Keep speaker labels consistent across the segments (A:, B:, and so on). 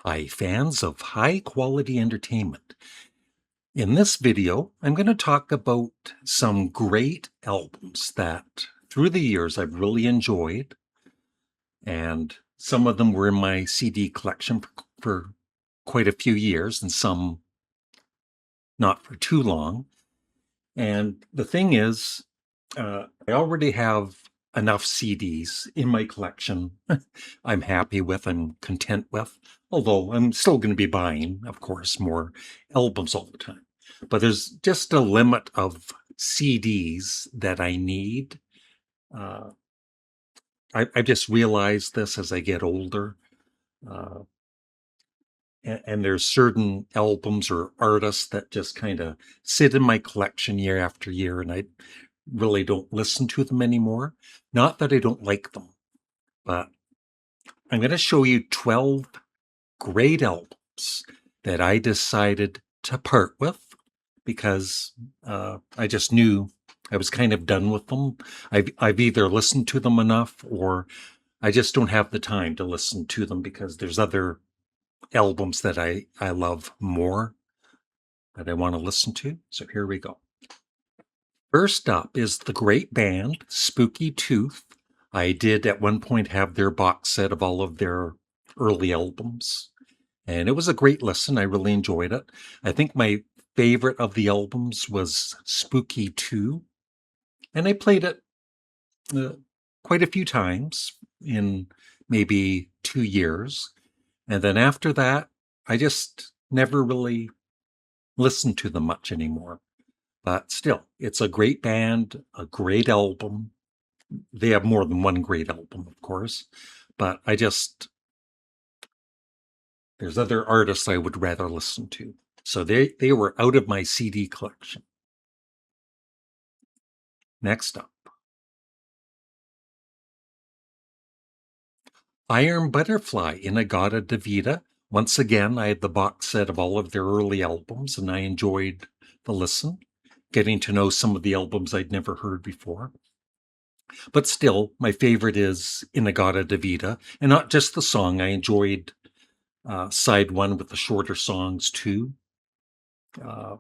A: Hi, fans of high-quality entertainment. In this video, I'm going to talk about some great albums that through the years I've really enjoyed, and some of them were in my CD collection for quite a few years, and some not for too long. And the thing is, I already have enough CDs in my collection I'm happy with and content with, although I'm still going to be buying, of course, more albums all the time. But there's just a limit of CDs that I need. Uh, I just realized this as I get older. Uh, and there's certain albums or artists that just kind of sit in my collection year after year, and I really don't listen to them anymore. Not that I don't like them, but I'm going to show you 12 great albums that I decided to part with because I just knew I was kind of done with them. I've either listened to them enough or I just don't have the time to listen to them because there's other albums that I love more that I want to listen to. So here we go. First up is the great band Spooky Tooth. I did at one point have their box set of all of their early albums, and it was a great listen. I really enjoyed it. I think my favorite of the albums was Spooky 2, and I played it uh, quite a few times in maybe 2 years. And then after that, I just never really listened to them much anymore. But still, it's a great band, a great album. They have more than one great album, of course, but there's other artists I would rather listen to. So they were out of my CD collection. Next up, Iron Butterfly In-A-Gadda-Da-Vida. Once again, I had the box set of all of their early albums, and I enjoyed the listen, getting to know some of the albums I'd never heard before. But still, my favorite is In-A-Gadda-Da-Vida, and not just the song. I enjoyed side one with the shorter songs too. Uh,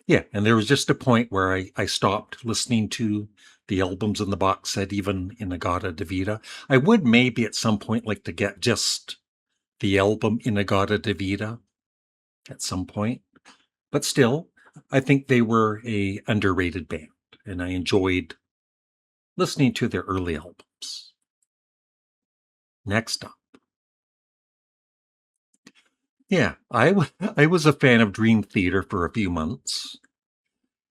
A: yeah, and there was just a point where I stopped listening to the albums in the box set, even In-A-Gadda-Da-Vida. I would maybe at some point like to get just the album In-A-Gadda-Da-Vida at some point, but still, I think they were a underrated band, and I enjoyed listening to their early albums. Next up. Yeah, I was a fan of Dream Theater for a few months,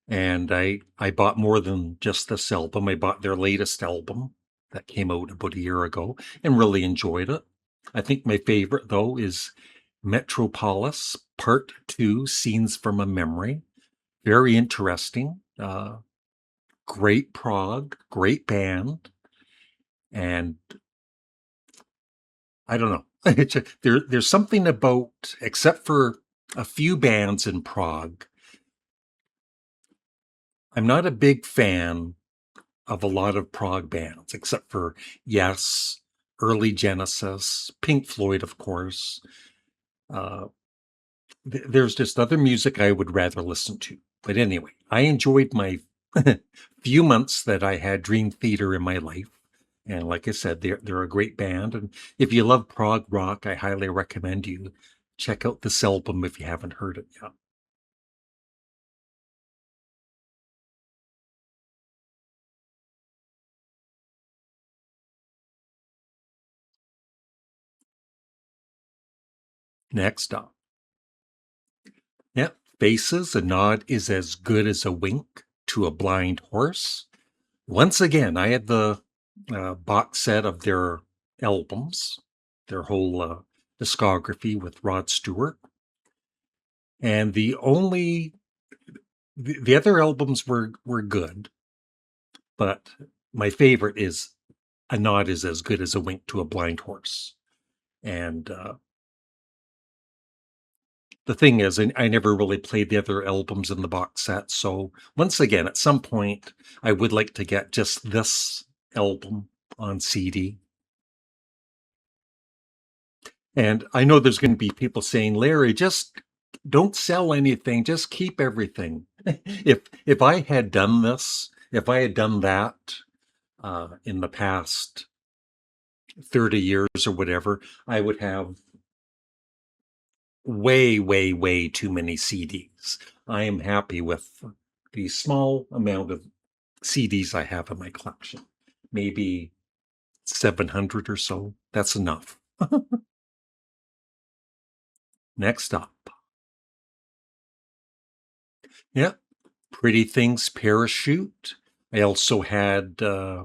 A: and I bought more than just this album. I bought their latest album that came out about a year ago and really enjoyed it. I think my favorite though is Metropolis Part 2 Scenes from a Memory. Very interesting. Great prog, great band, and I don't know. There's something about, except for a few bands in Prague, I'm not a big fan of a lot of prog bands, except for Yes, early Genesis, Pink Floyd, of course. Uh, there's just other music I would rather listen to. But anyway, I enjoyed my few months that I had Dream Theater in my life. And like I said, they're a great band. And if you love prog rock, I highly recommend you check out this album if you haven't heard it yet. Next up. Yep, Faces, A Nod is as Good as a Wink to a Blind Horse. Once again, I had the box set of their albums, their whole discography with Rod Stewart. And the other albums were good, but my favorite is A Nod is as Good as a Wink to a Blind Horse. And the thing is, I never really played the other albums in the box set. So once again, at some point, I would like to get just this album on CD. And I know there's going to be people saying, Larry, just don't sell anything, just keep everything. If I had done this, if I had done that in the past 30 years or whatever, I would have way, way, way too many CDs. I am happy with the small amount of CDs I have in my collection. Maybe 700 or so. That's enough. Next up. Yeah. Pretty Things Parachute. I also had, I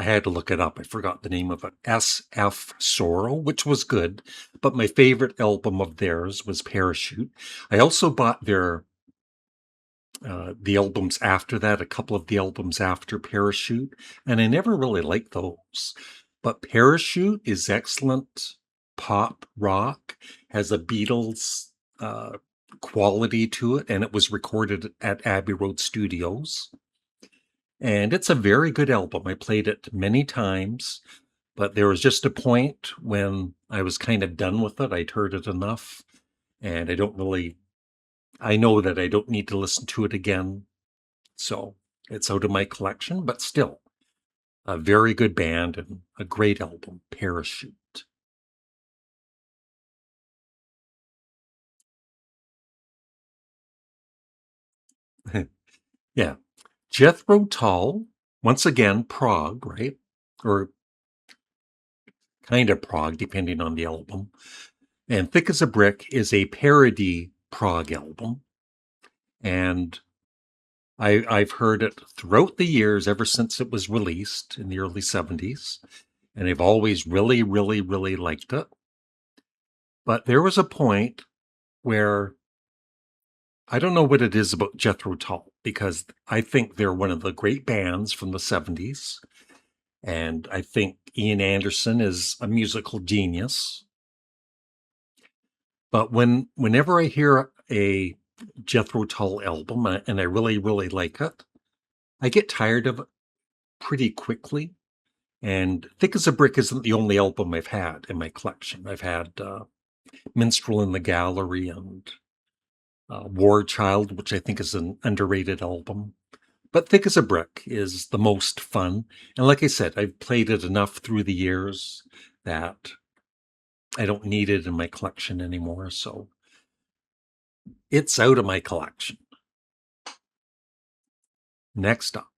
A: had to look it up. I forgot the name of it. SF Sorrow, which was good. But my favorite album of theirs was Parachute. I also bought the albums after that, a couple of the albums after Parachute, and I never really liked those. But Parachute is excellent pop rock, has a Beatles uh, quality to it, and it was recorded at Abbey Road Studios. And it's a very good album. I played it many times, but there was just a point when I was kind of done with it. I'd heard it enough, and I know that I don't need to listen to it again. So it's out of my collection, but still a very good band and a great album, Parachute. Yeah. Jethro Tull, once again, prog, right? Or kind of prog, depending on the album. And Thick as a Brick is a parody prog album. And I've heard it throughout the years, ever since it was released in the early 70s. And I've always really, really, really liked it. But there was a point where I don't know what it is about Jethro Tull, because I think they're one of the great bands from the 70s. And I think Ian Anderson is a musical genius. But whenever I hear a Jethro Tull album and I really, really like it, I get tired of it pretty quickly. And Thick as a Brick isn't the only album I've had in my collection. I've had Minstrel in the Gallery and War Child, which I think is an underrated album. But Thick as a Brick is the most fun. And like I said, I've played it enough through the years that I don't need it in my collection anymore. So it's out of my collection. Next up.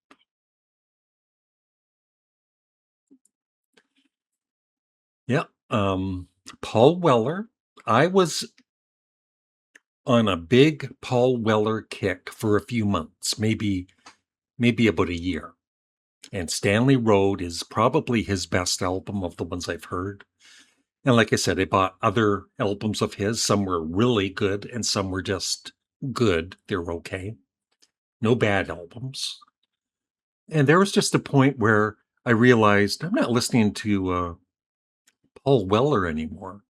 A: Yeah. Paul Weller. I was on a big Paul Weller kick for a few months, maybe about a year. And Stanley Road is probably his best album of the ones I've heard. And like I said, I bought other albums of his. Some were really good and some were just good. They're okay. No bad albums. And there was just a point where I realized I'm not listening to Paul Weller anymore.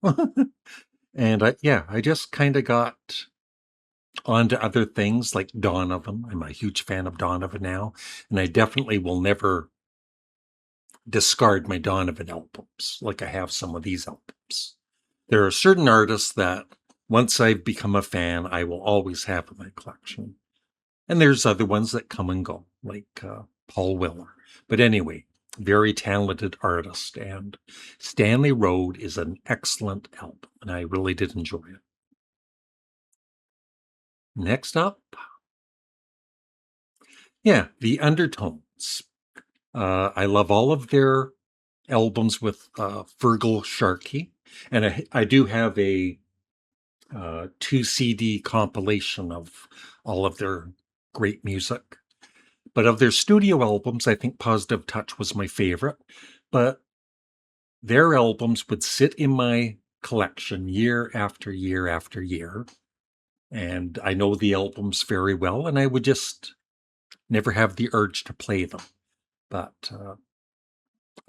A: And I just kind of got onto other things like Donovan. I'm a huge fan of Donovan now. And I definitely will never discard my Donovan albums like I have some of these albums. There are certain artists that once I've become a fan, I will always have in my collection. And there's other ones that come and go, like Paul Weller. But anyway, very talented artist. And Stanley Road is an excellent album, and I really did enjoy it. Next up, yeah, The Undertones. I love all of their albums with Fergal Sharkey. And I do have a 2 CD compilation of all of their great music. But of their studio albums, I think Positive Touch was my favorite. But their albums would sit in my collection year after year after year. And I know the albums very well, and I would just never have the urge to play them. But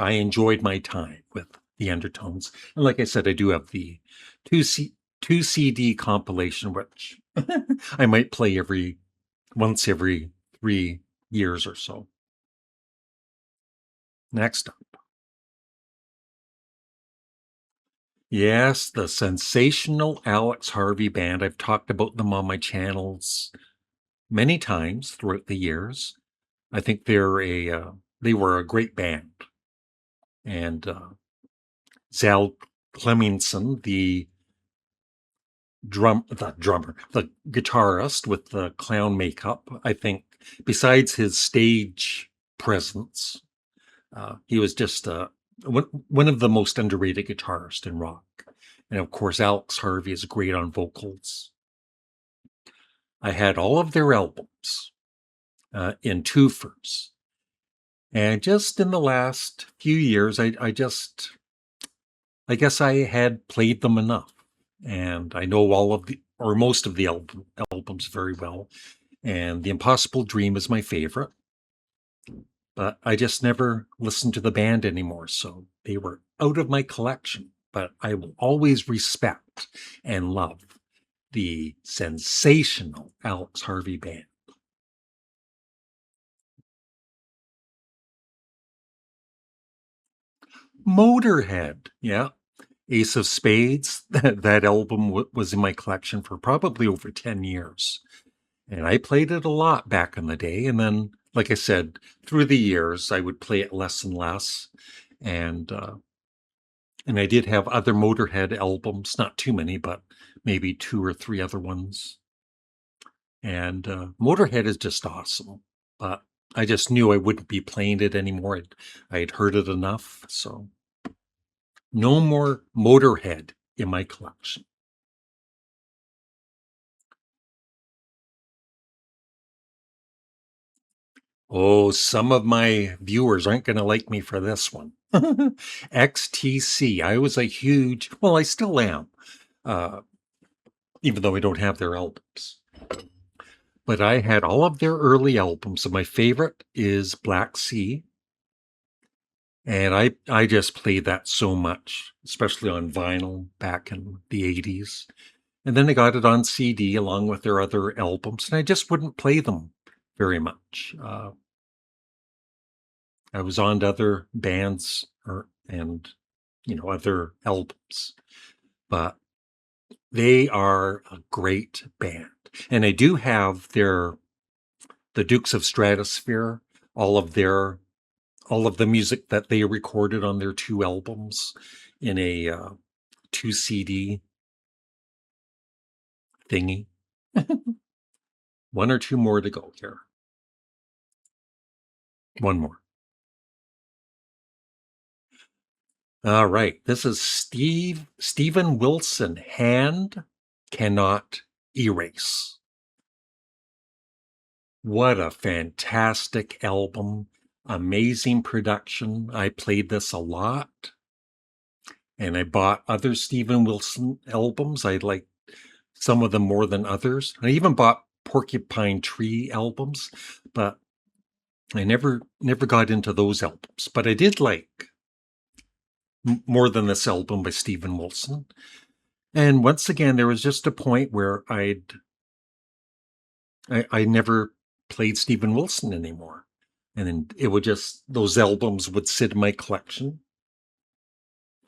A: I enjoyed my time with the Undertones. And like I said, I do have the 2 CD compilation, which I might play once every 3 years or so. Next up. Yes, the sensational Alex Harvey Band. I've talked about them on my channels many times throughout the years. I think they were a great band, and Zal Clemenson, the guitarist with the clown makeup. I think besides his stage presence, he was just one of the most underrated guitarists in rock. And of course, Alex Harvey is great on vocals. I had all of their albums in twofers. And just in the last few years, I guess I had played them enough. And I know all of or most of the albums very well. And The Impossible Dream is my favorite. But I just never listened to the band anymore. So they were out of my collection. But I will always respect and love the sensational Alex Harvey Band. Motorhead, yeah. Ace of Spades, that album was in my collection for probably over 10 years. And I played it a lot back in the day. And then, like I said, through the years, I would play it less and less. And and I did have other Motorhead albums, not too many, but maybe two or three other ones. And Motorhead is just awesome. But I just knew I wouldn't be playing it anymore. I had heard it enough. So no more Motorhead in my collection. Oh, some of my viewers aren't going to like me for this one. XTC. I was a huge, well, I still am, uh, even though I don't have their albums. But I had all of their early albums, and my favorite is Black Sea. And I just played that so much, especially on vinyl back in the 80s. And then I got it on CD along with their other albums, and I just wouldn't play them very much. I was on to other bands and other albums, but they are a great band. And I do have the Dukes of Stratosphere, all of their all of the music that they recorded on their two albums in a two CD thingy. One or two more to go here. One more. All right. This is Steven Wilson. Hand Cannot Erase. What a fantastic album. Amazing production. I played this a lot. And I bought other Steven Wilson albums. I like some of them more than others. I even bought Porcupine Tree albums, but I never got into those albums. But I did like More Than This album by Steven Wilson. And once again, there was just a point where I never played Steven Wilson anymore. And then it would just, those albums would sit in my collection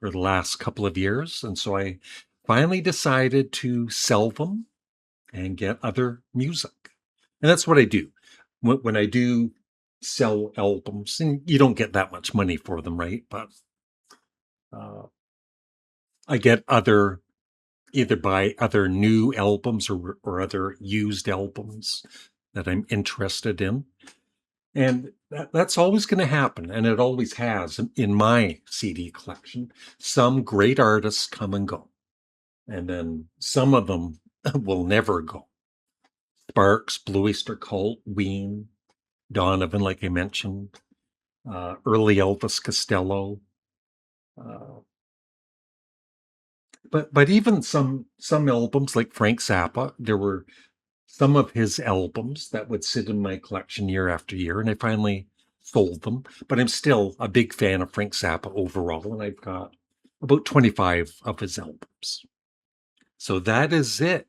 A: for the last couple of years. And so I finally decided to sell them and get other music. And that's what I do. When I do sell albums, and you don't get that much money for them, right? But I get either buy other new albums or other used albums that I'm interested in. And that's always going to happen. And it always has in my CD collection. Some great artists come and go. And then some of them will never go. Sparks, Blue Oyster Cult, Ween, Donovan, like I mentioned, early Elvis Costello. But even some albums like Frank Zappa, there were some of his albums that would sit in my collection year after year, and I finally sold them. But I'm still a big fan of Frank Zappa overall, and I've got about 25 of his albums. So that is it.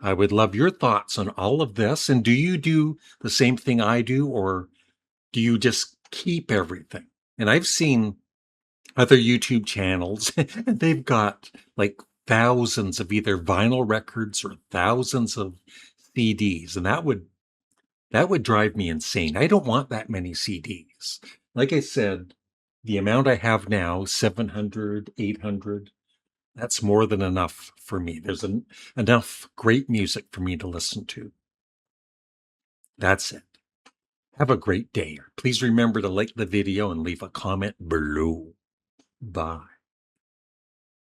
A: I would love your thoughts on all of this. And do you do the same thing I do, or do you just keep everything? And I've seen other YouTube channels, and they've got like thousands of either vinyl records or thousands of CDs, and that would drive me insane. I don't want that many CDs. Like I said, the amount I have now, 700, 800, that's more than enough for me. There's enough great music for me to listen to. That's it. Have a great day. Please remember to like the video and leave a comment below. Bye.